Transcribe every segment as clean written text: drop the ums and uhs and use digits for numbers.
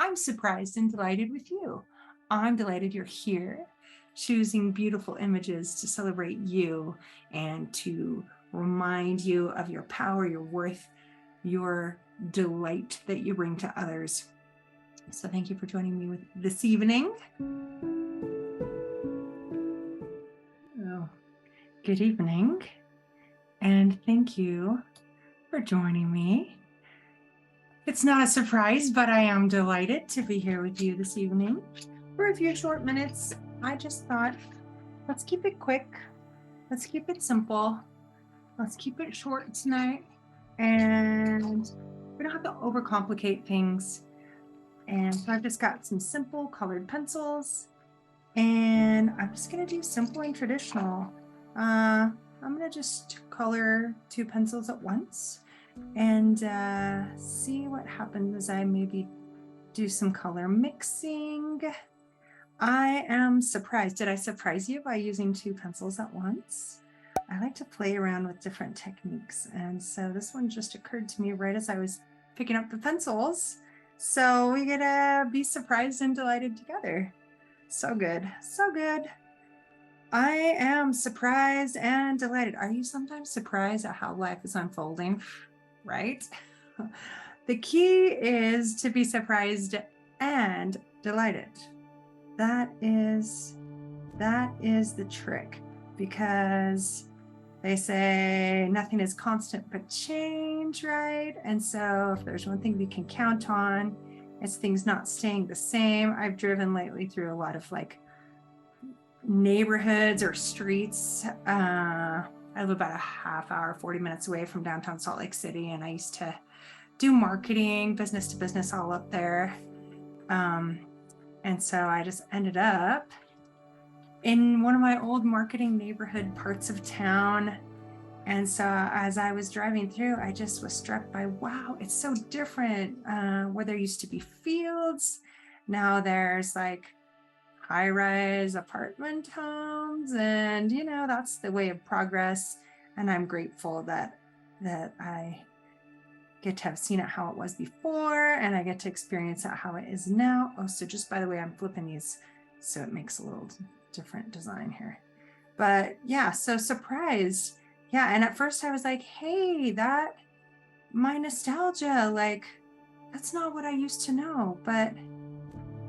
I'm surprised and delighted with you. I'm delighted you're here, choosing beautiful images to celebrate you and to remind you of your power, your worth, your delight that you bring to others. So thank you for joining me this evening. Oh, good evening. And thank you for joining me. It's not a surprise, but I am delighted to be here with you this evening. For a few short minutes, I just thought, let's keep it quick. Let's keep it simple. Let's keep it short tonight. And we don't have to overcomplicate things. And so I've just got some simple colored pencils. And I'm just going to do simple and traditional. I'm going to just color 2 pencils at once and see what happens as I maybe do some color mixing. I am surprised. Did I surprise you by using 2 pencils at once? I like to play around with different techniques. And so this one just occurred to me right as I was picking up the pencils. So we get to be surprised and delighted together. So good. So good. I am surprised and delighted. Are you sometimes surprised at how life is unfolding? Right? The key is to be surprised and delighted. That is the trick, because they say nothing is constant but change, right? And so if there's one thing we can count on, it's things not staying the same. I've driven lately through a lot of like neighborhoods or streets. I live about a half hour, 40 minutes away from downtown Salt Lake City, and I used to do marketing, business to business, all up there. And so I just ended up in one of my old marketing neighborhood parts of town. And so as I was driving through, I just was struck by, wow, it's so different. Where there used to be fields, now there's like high-rise apartment homes, and that's the way of progress. And I'm grateful that I get to have seen it how it was before, and I get to experience it how it is now. Oh, so just by the way, I'm flipping these so it makes a little different design here. But yeah, so surprised. Yeah, and at first I was like, hey, my nostalgia, like, that's not what I used to know. But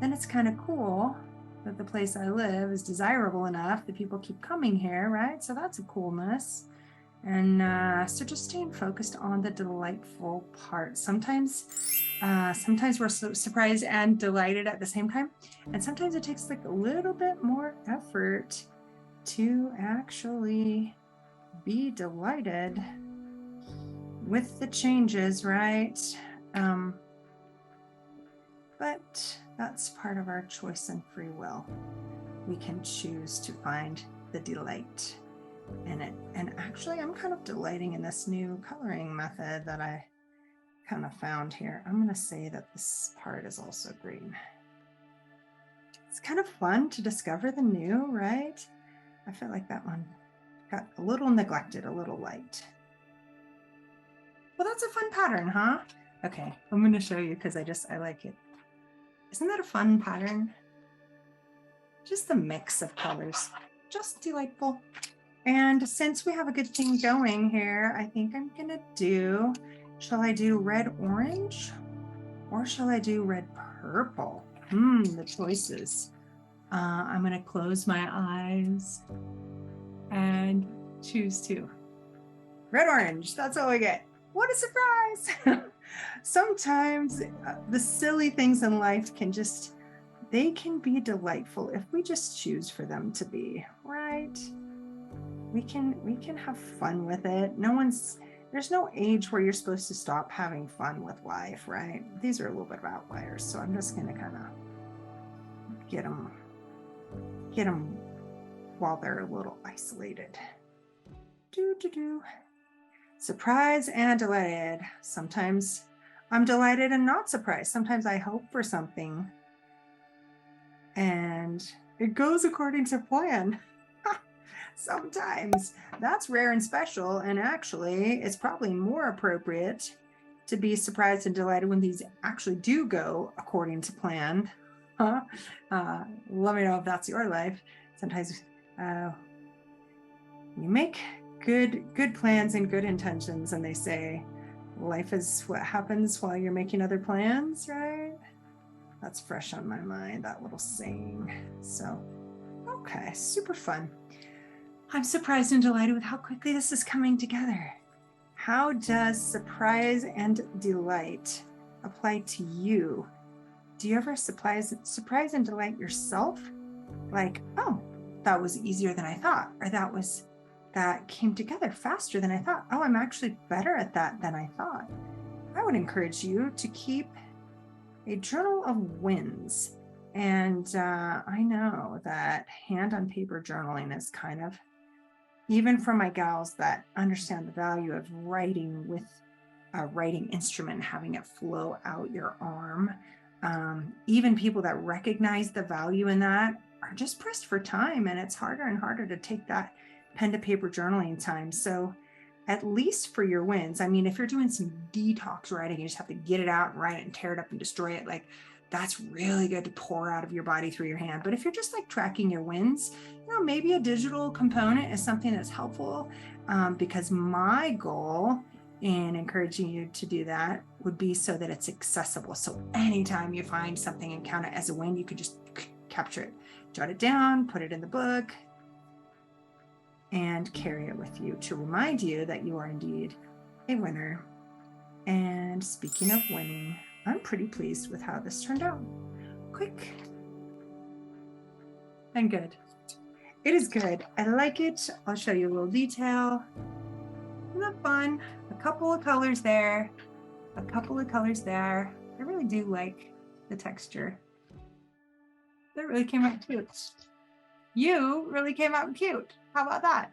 then it's kind of cool that the place I live is desirable enough that people keep coming here, right? So that's a coolness. And so just staying focused on the delightful part. Sometimes we're so surprised and delighted at the same time. And sometimes it takes like a little bit more effort to actually be delighted with the changes, right? But that's part of our choice and free will. We can choose to find the delight in it. And actually, I'm kind of delighting in this new coloring method that I kind of found here. I'm going to say that this part is also green. It's kind of fun to discover the new, right? I feel like that one got a little neglected, a little light. Well, that's a fun pattern, huh? Okay, I'm going to show you because I like it. Isn't that a fun pattern? Just the mix of colors, just delightful. And since we have a good thing going here, I think I'm gonna do, shall I do red orange or shall I do red purple? The choices. I'm gonna close my eyes and choose to. Red orange, that's all I get. What a surprise! Sometimes the silly things in life they can be delightful if we just choose for them to be, right? We can have fun with it. There's no age where you're supposed to stop having fun with life, right? These are a little bit of outliers, so I'm just gonna kind of get them while they're a little isolated. Surprise and delighted. Sometimes I'm delighted and not surprised. Sometimes I hope for something and it goes according to plan. Sometimes that's rare and special, and actually it's probably more appropriate to be surprised and delighted when these actually do go according to plan. Let me know if that's your life. Sometimes you make good plans and good intentions, and they say life is what happens while you're making other plans, right? That's fresh on my mind, that little saying. So, okay, super fun. I'm surprised and delighted with how quickly this is coming together. How does surprise and delight apply to you? Do you ever surprise and delight yourself? Like, oh, that was easier than I thought, or that came together faster than I thought. Oh, I'm actually better at that than I thought. I would encourage you to keep a journal of wins. And I know that hand on paper journaling is kind of, even for my gals that understand the value of writing with a writing instrument, having it flow out your arm, even people that recognize the value in that are just pressed for time, and it's harder and harder to take that pen to paper journaling time. So at least for your wins, I mean, if you're doing some detox writing, you just have to get it out and write it and tear it up and destroy it. Like, that's really good to pour out of your body through your hand. But if you're just like tracking your wins, maybe a digital component is something that's helpful, because my goal in encouraging you to do that would be so that it's accessible. So anytime you find something and count it as a win, you could just capture it, jot it down, put it in the book, and carry it with you to remind you that you are indeed a winner. And speaking of winning, I'm pretty pleased with how this turned out. Quick and good. It is good. I like it. I'll show you a little detail. Isn't that fun? A couple of colors there. A couple of colors there. I really do like the texture. That really came out cute. You really came out cute. How about that?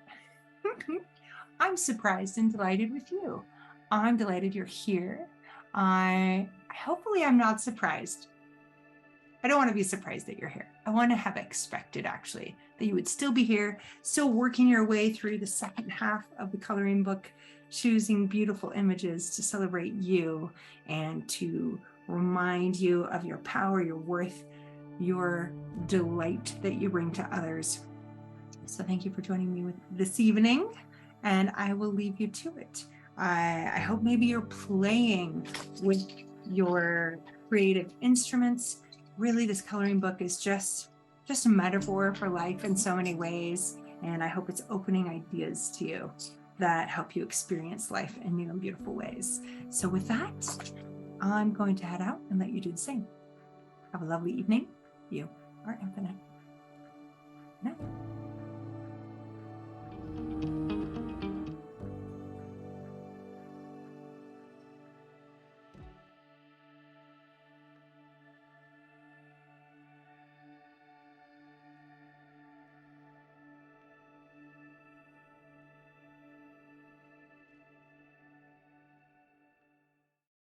I'm surprised and delighted with you. I'm delighted you're here. Hopefully I'm not surprised. I don't want to be surprised that you're here. I want to have expected, actually, that you would still be here, still working your way through the second half of the coloring book, choosing beautiful images to celebrate you and to remind you of your power, your worth, your delight that you bring to others. So thank you for joining me this evening, and I will leave you to it. I hope maybe you're playing with your creative instruments. Really, this coloring book is just a metaphor for life in so many ways, and I hope it's opening ideas to you that help you experience life in new and beautiful ways. So with that, I'm going to head out and let you do the same. Have a lovely evening. You are infinite. Good night.